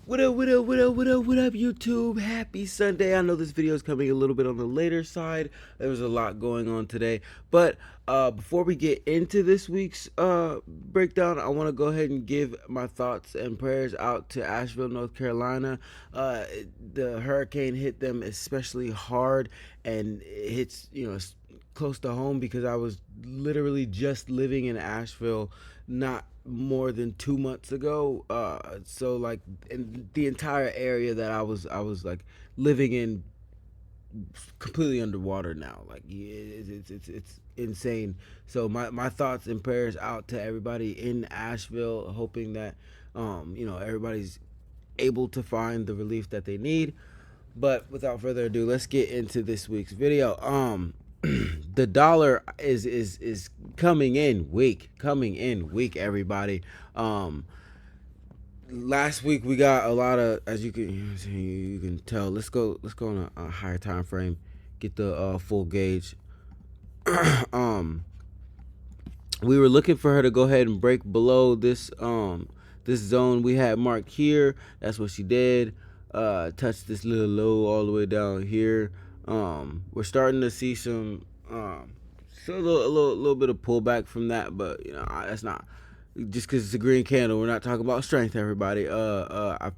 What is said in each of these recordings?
What up, what up, what up, what up, what up, YouTube? Happy Sunday. I know this video is coming a little bit on the later side. There was a lot going on today. But before we get into this week's breakdown, I want to go ahead and give my thoughts and prayers out to Asheville, North Carolina. Uh, the hurricane hit them especially hard, and it hits, close to home because I was literally just living in Asheville not more than 2 months ago. So like in the entire area that I was like living in completely underwater now. Like it's insane. So my thoughts and prayers out to everybody in Asheville, hoping that everybody's able to find the relief that they need. But without further ado, let's get into this week's video. The dollar is coming in weak, everybody. Um, Last week we got a lot of, as you can tell. Let's go on a higher time frame, get the full gauge. um, we were looking for her to go ahead and break below this zone we had marked here. That's what she did. Touched this little low all the way down here. We're starting to see so a little bit of pullback from that, but that's not just because it's a green candle. We're not talking about strength, everybody. I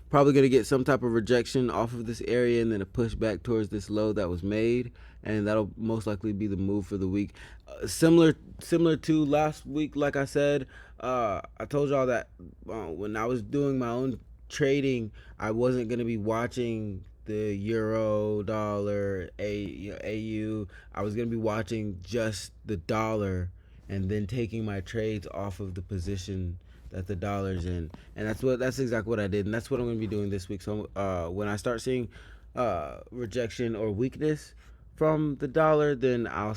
probably going to get some type of rejection off of this area and then a push back towards this low that was made, and that'll most likely be the move for the week. Similar to last week, like I said, I told y'all that when I was doing my own trading, I wasn't going to be watching the euro, dollar, AU. I was going to be watching just the dollar and then taking my trades off of the position that the dollar's in, and that's exactly what I did, and that's what I'm going to be doing this week. So when I start seeing rejection or weakness from the dollar, then I'll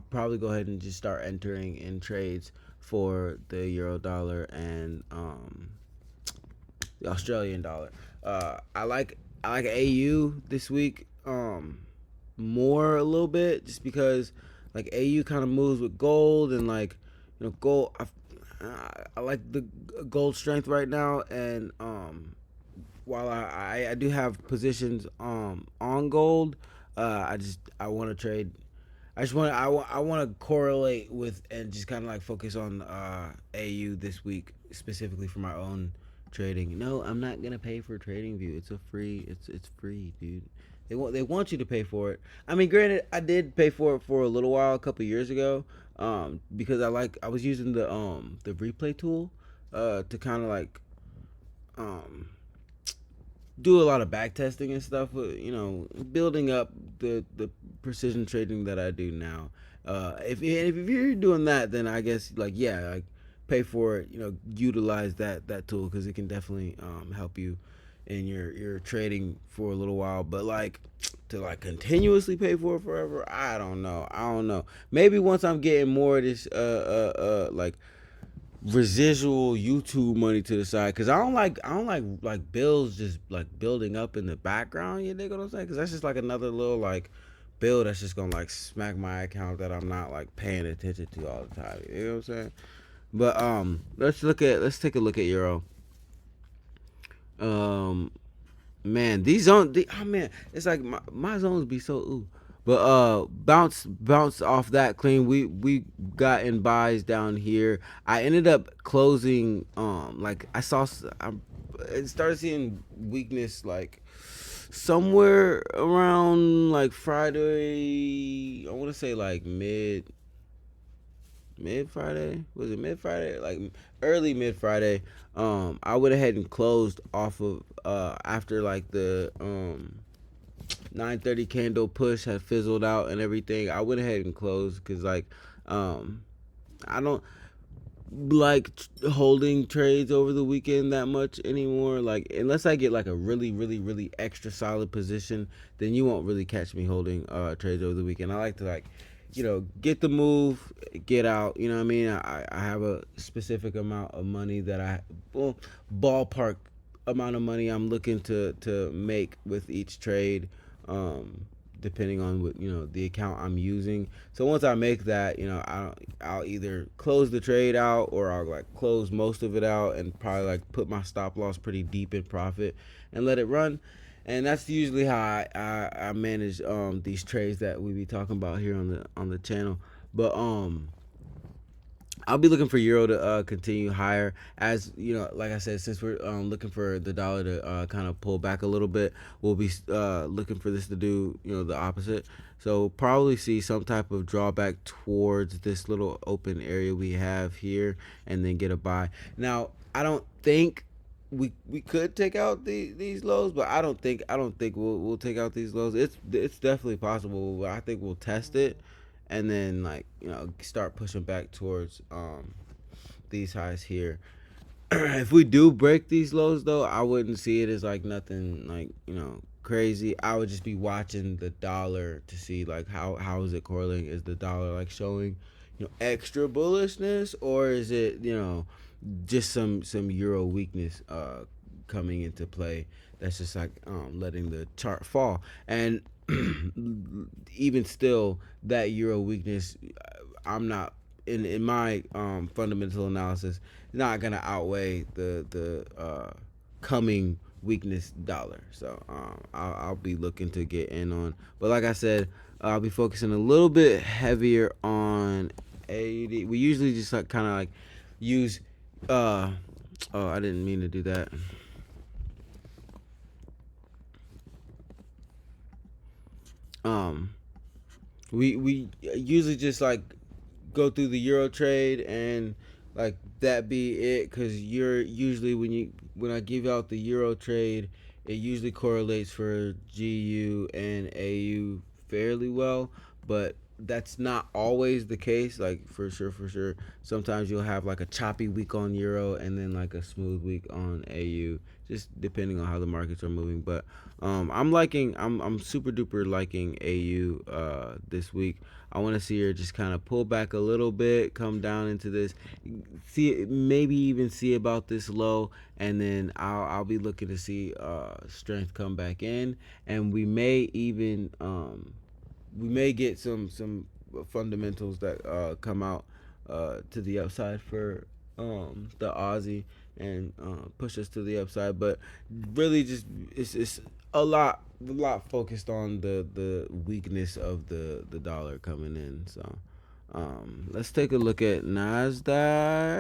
probably go ahead and just start entering in trades for the euro dollar and the Australian dollar. I like AU this week more a little bit, just because like AU kind of moves with gold, and like gold. I like the gold strength right now, and while I do have positions on gold, I want to trade. I want to correlate with and just kind of like focus on AU this week specifically for my own trading. No, I'm not gonna pay for TradingView. It's free, dude. They want you to pay for it. I mean, granted, I did pay for it for a little while, a couple years ago, because I was using the replay tool, to kind of like um do a lot of back testing and stuff. Building up the precision trading that I do now. If you're doing that, then I guess like yeah, like pay for it. Utilize that tool because it can definitely help you in your trading for a little while. But like to like continuously pay for it forever, I don't know. Maybe once I'm getting more of this like residual YouTube money to the side, because I don't like bills just like building up in the background. You dig what I'm saying? Because that's just like another little like bill that's just gonna like smack my account that I'm not like paying attention to all the time. You know what I'm saying? But let's take a look at euro. Um, Man, oh man, it's like my zones be so ooh. But bounce off that clean. We got in buys down here. I ended up closing like I started seeing weakness like somewhere around like Friday. I want to say like mid Friday. Was it mid Friday? Like early mid Friday. I went ahead and closed off of after like the 9:30 candle push had fizzled out and everything. I went ahead and closed because like um I don't like holding trades over the weekend that much anymore. Like unless I get like a really really really extra solid position, then you won't really catch me holding trades over the weekend. I like to like get the move, get out. You know what I mean? I have a specific amount of money that well, ballpark amount of money I'm looking to make with each trade. depending on what the account I'm using. So once I make that, I'll either close the trade out, or I'll like close most of it out and probably like put my stop loss pretty deep in profit and let it run. And that's usually how I manage these trades that we be talking about here on the channel. But I'll be looking for euro to continue higher, as like I said, since we're looking for the dollar to kind of pull back a little bit. We'll be looking for this to do the opposite. So probably see some type of drawback towards this little open area we have here, and then get a buy. Now I don't think we could take out these lows, but I don't think we'll take out these lows. It's definitely possible. I think we'll test it, and then like start pushing back towards these highs here. If we do break these lows though, I wouldn't see it as like nothing like crazy. I would just be watching the dollar to see like how is it correlating. Is the dollar like showing extra bullishness, or is it just some euro weakness coming into play, that's just like letting the chart fall. And even still, that euro weakness, I'm not in my fundamental analysis, not gonna outweigh the coming weakness dollar. So I'll be looking to get in on, but like I said, I'll be focusing a little bit heavier on AUD. We usually just like kind of like use oh, I didn't mean to do that. um we usually just like go through the euro trade, and like that be it, because you're usually when I give out the euro trade, it usually correlates for GU and AU fairly well, but that's not always the case. Like for sure sometimes you'll have like a choppy week on euro, and then like a smooth week on AU, just depending on how the markets are moving. But I'm super duper liking AU this week. I want to see her just kind of pull back a little bit, come down into this, see, maybe even see about this low, and then I'll be looking to see strength come back in, and we may get some fundamentals that come out to the upside for the Aussie, and push us to the upside. But really, just it's a lot focused on the weakness of the dollar coming in. So let's take a look at Nasdoodle.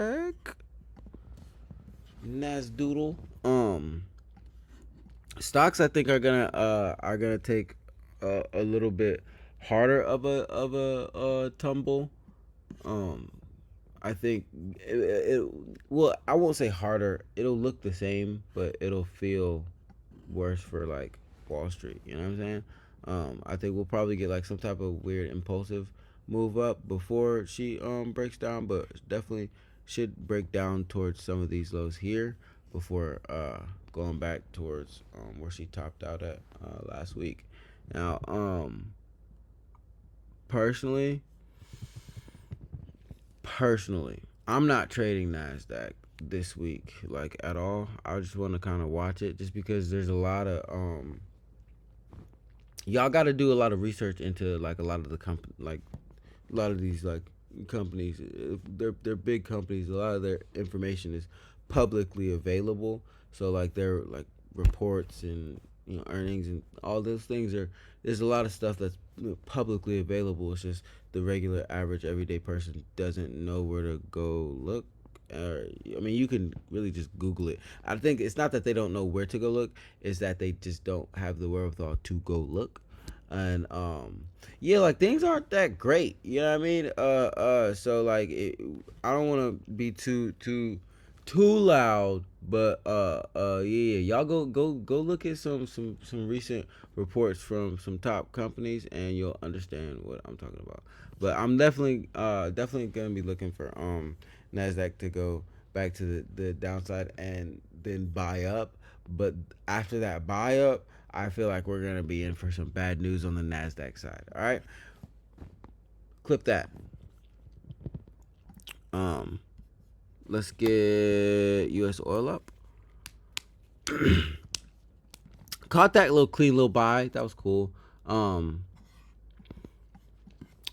Stocks I think are gonna take a little bit harder of a tumble. Um, I think well, I won't say harder. It'll look the same, but it'll feel worse for like Wall Street. You know what I'm saying? I think we'll probably get like some type of weird impulsive move up before she breaks down, but definitely should break down towards some of these lows here before going back towards where she topped out at last week. Now, personally, I'm not trading Nasdaq this week like at all. I just want to kind of watch it, just because there's a lot of y'all got to do a lot of research into like a lot of the like a lot of these like companies. They're big companies. A lot of their information is publicly available. So like their like reports and earnings and all those things are. There's a lot of stuff that's publicly available. It's just the regular average everyday person doesn't know where to go look. I mean, you can really just Google it. I think it's not that they don't know where to go look; it's that they just don't have the wherewithal to go look. And yeah, like things aren't that great. You know what I mean? So like, I don't want to be too loud, but yeah, y'all go look at some recent reports from some top companies, and you'll understand what I'm talking about. But I'm definitely gonna be looking for Nasdaq to go back to the downside and then buy up. But after that buy up, I feel like we're gonna be in for some bad news on the Nasdaq side. All right, clip that. Um, let's get U.S. oil up. Caught that little clean little buy. That was cool. Um,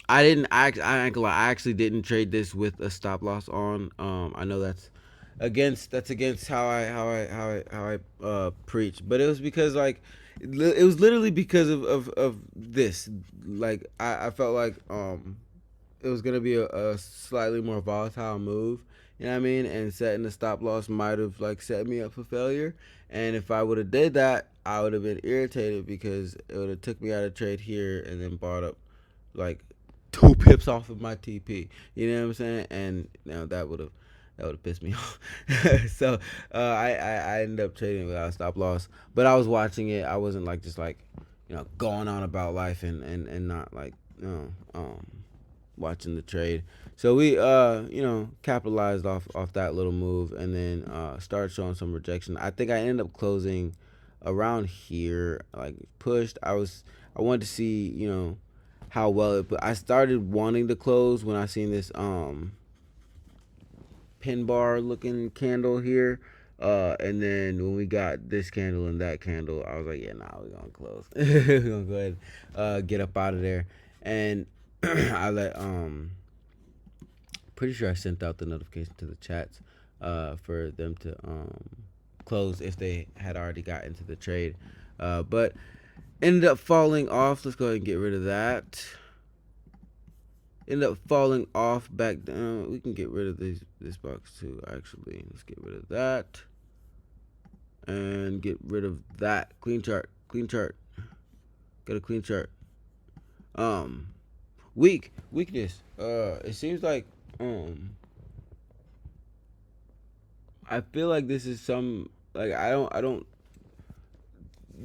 I didn't. I ain't gonna lie, I actually didn't trade this with a stop loss on. I know that's against how I preach, but it was because like it was literally because of this. Like I felt like it was gonna be a slightly more volatile move. You know what I mean? And setting the stop loss might have like set me up for failure. And if I would have did that, I would have been irritated because it would have took me out of trade here and then bought up like 2 pips off of my TP. You know what I'm saying? And that would have pissed me off. So I ended up trading without a stop loss. But I was watching it. I wasn't like just like going on about life and not like watching the trade. So we capitalized off that little move and then started showing some rejection. I think I ended up closing around here, like pushed. I wanted to see how well it. But I started wanting to close when I seen this pin bar looking candle here. And then when we got this candle and that candle, I was like, yeah, nah, we're gonna close. We're gonna go ahead get up out of there. And I let pretty sure I sent out the notification to the chats for them to close if they had already got into the trade. But ended up falling off. Let's go ahead and get rid of that. Ended up falling off back down. We can get rid of this box too, actually. Let's get rid of that. And get rid of that. Clean chart. Clean chart. Got a clean chart. Weakness. It seems like I feel like this is some like I don't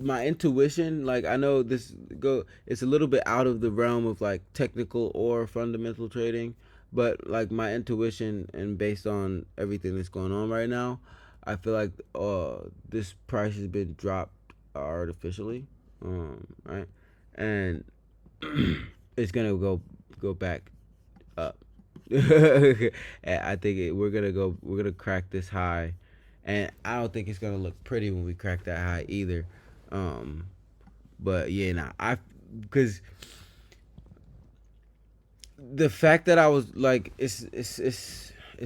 my intuition, like I know it's a little bit out of the realm of like technical or fundamental trading, but like my intuition and based on everything that's going on right now, I feel like this price has been dropped artificially, right, and it's gonna go back up. I think we're gonna crack this high, and I don't think it's gonna look pretty when we crack that high either. Um, but yeah, nah, because the fact that I was like, it's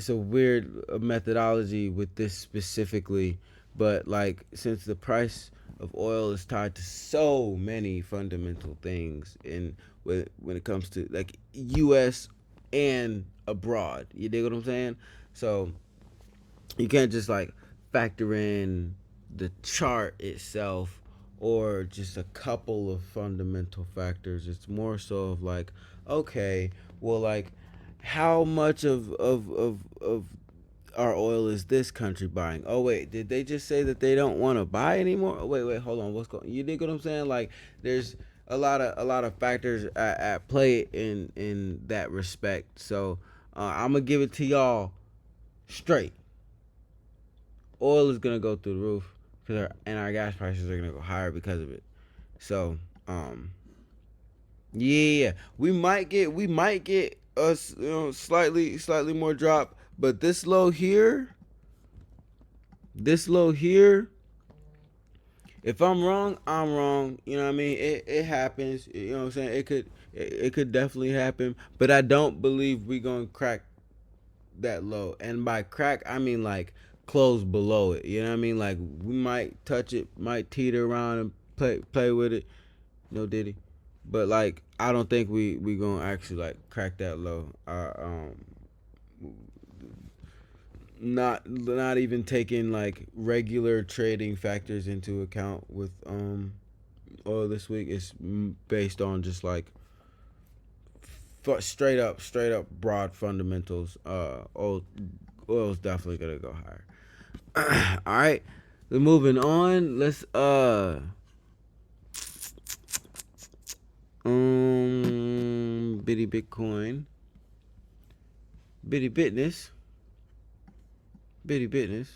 a weird methodology with this specifically, but like since the price of oil is tied to so many fundamental things in when it comes to like U.S. and abroad, you dig what I'm saying? So you can't just like factor in the chart itself or just a couple of fundamental factors. It's more so of like, okay, well, like how much of our oil is this country buying? Oh wait, did they just say that they don't want to buy anymore? Oh, wait, hold on, what's going? You dig what I'm saying? Like, there's a lot of factors at play in that respect. So I'm gonna give it to y'all straight. Oil is gonna go through the roof and our gas prices are gonna go higher because of it. So, yeah, we might get us slightly more drop, but this low here. If I'm wrong, I'm wrong. You know what I mean? It happens. You know what I'm saying? It could definitely happen, but I don't believe we gonna crack that low. And by crack, I mean like close below it. You know what I mean? Like we might touch it, might teeter around and play with it. No diddy. But like I don't think we gonna actually like crack that low. Not even taking like regular trading factors into account with oil this week. It's based on just like straight up broad fundamentals. Oil's definitely gonna go higher. All right, we're moving on. Let's bitty Bitcoin, bitty bitness, bitty bitness.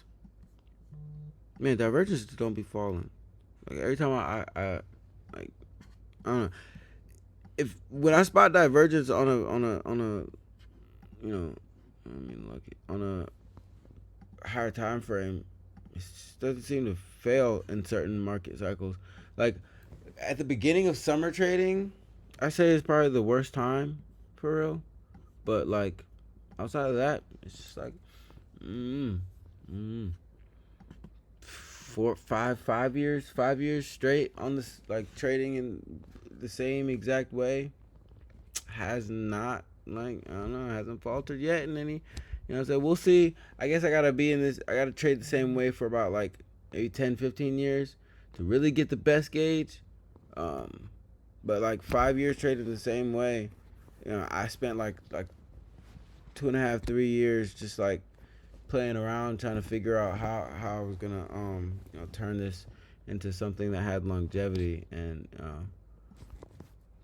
Man, divergences don't be falling. Like every time I like I don't know if when I spot divergence on a I mean like on a higher time frame, it doesn't seem to fail in certain market cycles. Like at the beginning of summer trading, I say it's probably the worst time for real. But like outside of that, it's just like mm, mm, 4, 5 years, 5 years straight on this like trading in the same exact way has not like I don't know hasn't faltered yet in any. You know, so we'll see. I guess I gotta be in this. I gotta trade the same way for about like maybe 10, 15 years to really get the best gauge. Um, but like 5 years trading the same way, you know, I spent like 2.5, 3 years just like playing around trying to figure out how I was gonna turn this into something that had longevity and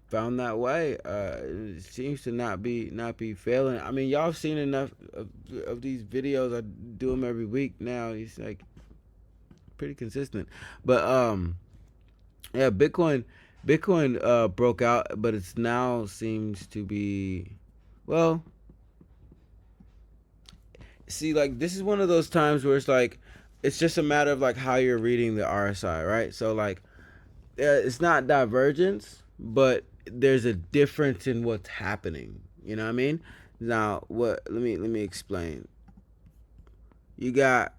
found that way. It seems to not be failing. I mean, y'all have seen enough of these videos. I do them every week now. It's like pretty consistent. But yeah, Bitcoin broke out, but it's now seems to be well. See, like this is one of those times where it's like it's just a matter of like how you're reading the RSI, right? So like it's not divergence, but there's a difference in what's happening. You know what I mean? Now, what? Let me explain. You got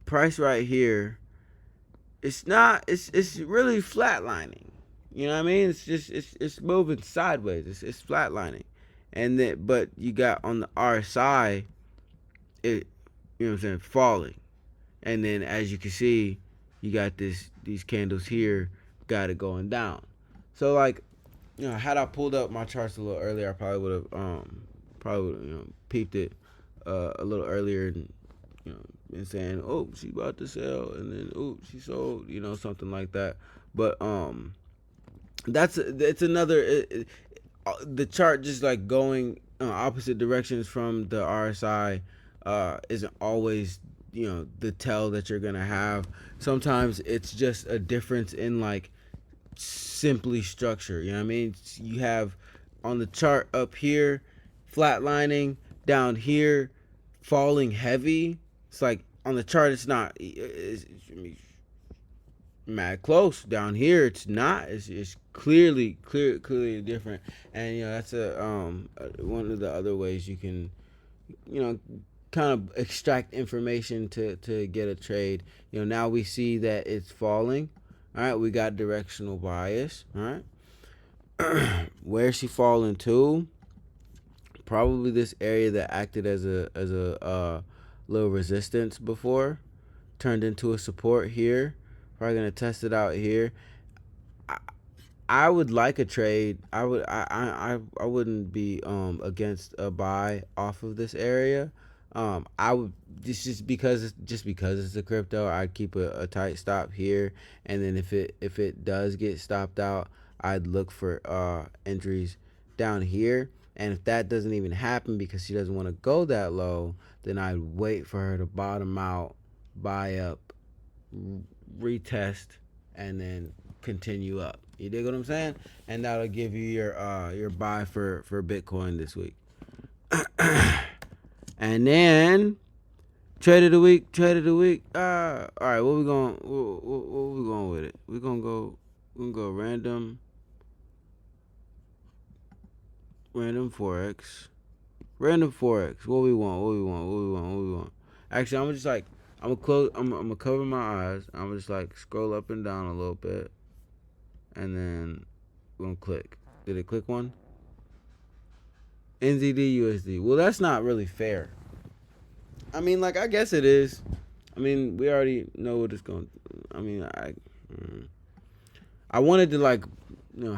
price right here. It's not. It's really flatlining. You know what I mean? It's just it's moving sideways. It's flatlining, and then but you got on the RSI, it you know what I'm saying falling, and then as you can see, you got these candles here, got it going down. So like had I pulled up my charts a little earlier, I probably would have peeped it a little earlier and been saying, oh, she about to sell, and then oh, she sold, something like that. But that's it's another the chart just like going opposite directions from the RSI isn't always the tell that you're gonna have. Sometimes it's just a difference in like simply structure. You know what I mean? You have on the chart up here, flatlining, down here, falling heavy. It's like on the chart, it's not. It's mad close. Down here, it's not. It's clearly different. And that's a one of the other ways you can kind of extract information to get a trade. Now we see that it's falling. All right, we got directional bias. All right, where's she falling to? Probably this area that acted as a little resistance before, turned into a support here. Probably gonna test it out here. I would like a trade. I wouldn't be against a buy off of this area. I would just because it's a crypto, I'd keep a tight stop here, and then if it does get stopped out, I'd look for entries down here. And if that doesn't even happen because she doesn't want to go that low, then I'd wait for her to bottom out, buy up, retest, and then continue up. You dig what I'm saying? And that'll give you your buy for Bitcoin this week. And then trade of the week. All right, what we going with it? We're gonna go random forex. What we want? Actually, I'm gonna cover my eyes. I'm gonna just like scroll up and down a little bit, and then we're gonna click. Did it click one? NZD USD. Well, that's not really fair. I mean, like, I guess it is. I mean, we already know what it's going. I mean, I wanted to like,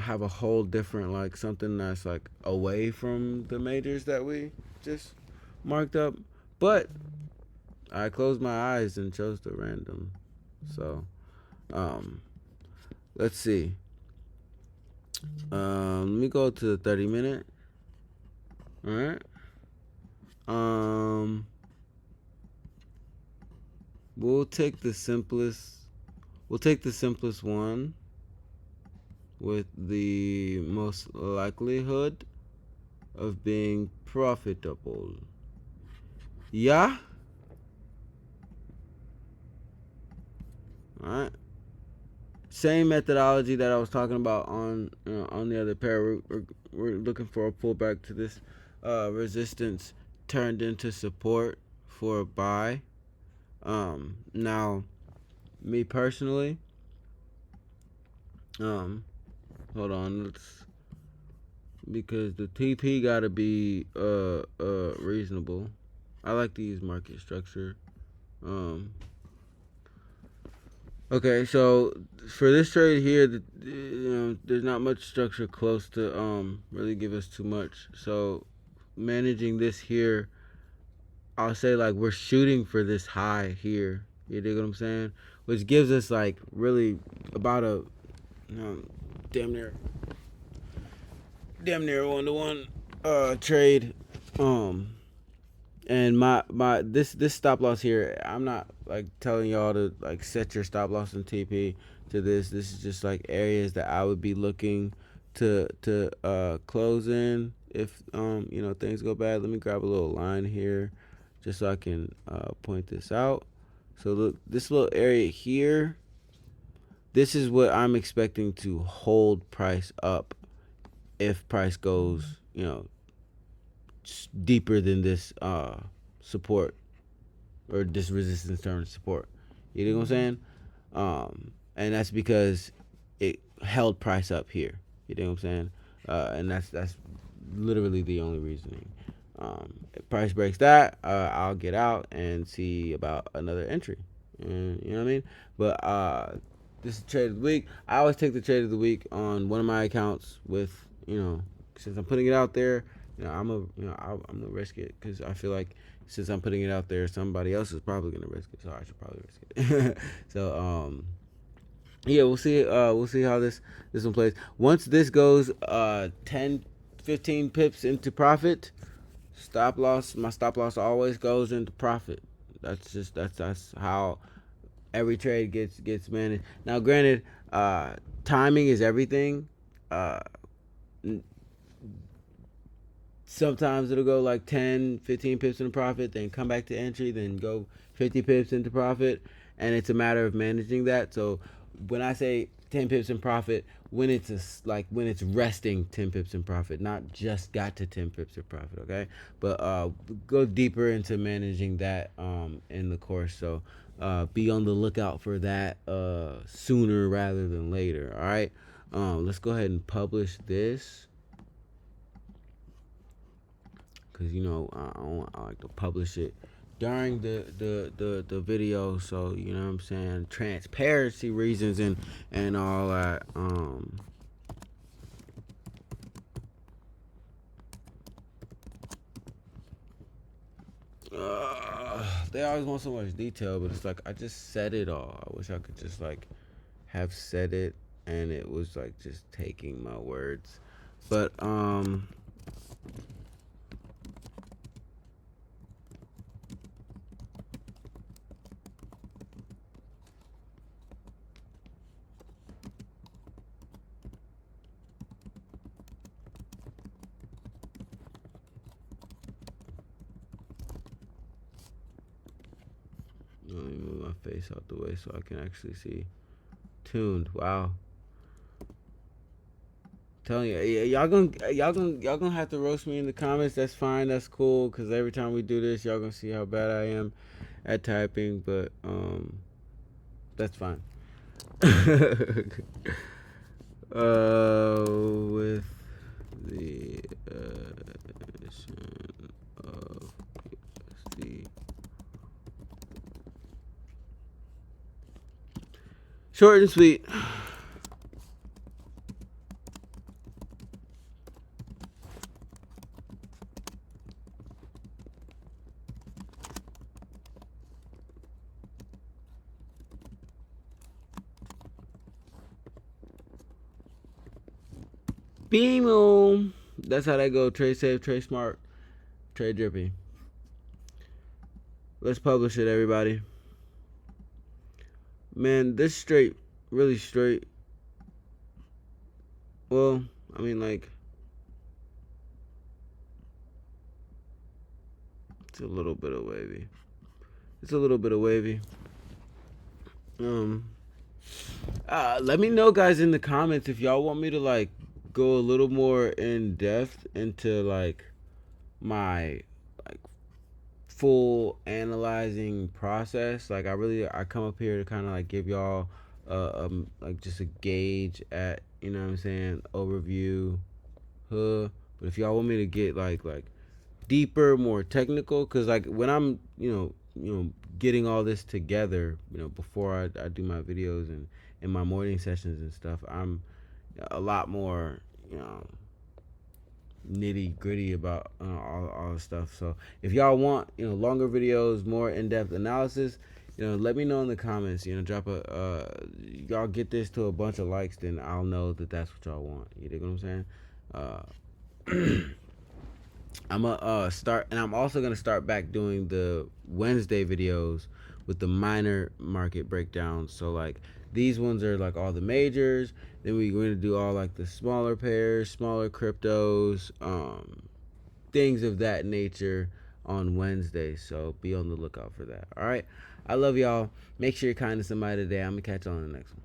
have a whole different like something that's like away from the majors that we just marked up, but I closed my eyes and chose the random. So, let's see. Let me go to the 30-minute. All right. We'll take the simplest one with the most likelihood of being profitable. Yeah. All right. same methodology that I was talking about on the other pair. We're looking for a pullback to this resistance turned into support for a buy. Now, me personally, hold on, because the TP gotta be reasonable. I like to use market structure. Okay, so for this trade here, there's not much structure close to really give us too much. So managing this here, I'll say like we're shooting for this high here. You dig what I'm saying? Which gives us like really about a damn near 1-to-1 trade. And my this stop loss here, I'm not like telling y'all to like set your stop loss in TP to this. This is just like areas that I would be looking to close in if things go bad. Let me grab a little line here just so I can point this out. So look, this little area here, this is what I'm expecting to hold price up if price goes, deeper than this support or this resistance turn support. You know what I'm saying? And that's because it held price up here. You know what I'm saying? And that's literally the only reasoning. If price breaks that, I'll get out and see about another entry. And you know what I mean? But this is trade of the week. I always take the trade of the week on one of my accounts with, since I'm putting it out there, I'm gonna risk it because I feel like since I'm putting it out there, somebody else is probably gonna risk it, so I should probably risk it. So yeah, we'll see. We'll see how this one plays. Once this goes 10, 15 pips into profit, my stop loss always goes into profit. That's how every trade gets managed. Now, granted, timing is everything. Sometimes it'll go like 10, 15 pips into profit, then come back to entry, then go 50 pips into profit, and it's a matter of managing that. So when I say 10 pips in profit, when it's when it's resting 10 pips in profit, not just got to 10 pips in profit, okay? But go deeper into managing that in the course. So be on the lookout for that sooner rather than later, all right? Let's go ahead and publish this. Because I like to publish it during the video, so you know what I'm saying, transparency reasons and all that. They always want so much detail, but it's like I just said it all. I wish I could just like have said it and it was like just taking my words, but let me move my face out the way so I can actually see. Tuned. Wow. Telling you, y'all gonna have to roast me in the comments. That's fine. That's cool. Cause every time we do this, y'all gonna see how bad I am at typing. But that's fine. With the addition of the short and sweet. Beam. That's how that go. Trade safe, trade smart, trade drippy. Let's publish it, everybody. Man, this straight, really straight. Well, I mean, like, it's a little bit of wavy. It's a little bit of wavy. Let me know, guys, in the comments if y'all want me to like go a little more in depth into like my like full analyzing process. Like I come up here to kind of like give y'all like just a gauge at, you know what I'm saying, overview, huh? But if y'all want me to get like deeper, more technical, because like when I'm getting all this together, before I do my videos and in my morning sessions and stuff, I'm a lot more you know nitty gritty about all the stuff. So if y'all want longer videos, more in-depth analysis, let me know in the comments. Drop a y'all get this to a bunch of likes, then I'll know that that's what y'all want. You dig what I'm saying? I'm gonna start, and I'm also gonna start back doing the Wednesday videos with the minor market breakdowns. So like these ones are like all the majors. Then we're going to do all like the smaller pairs, smaller cryptos, things of that nature on Wednesday. So be on the lookout for that. All right. I love y'all. Make sure you're kind to somebody today. I'm gonna catch you on the next one.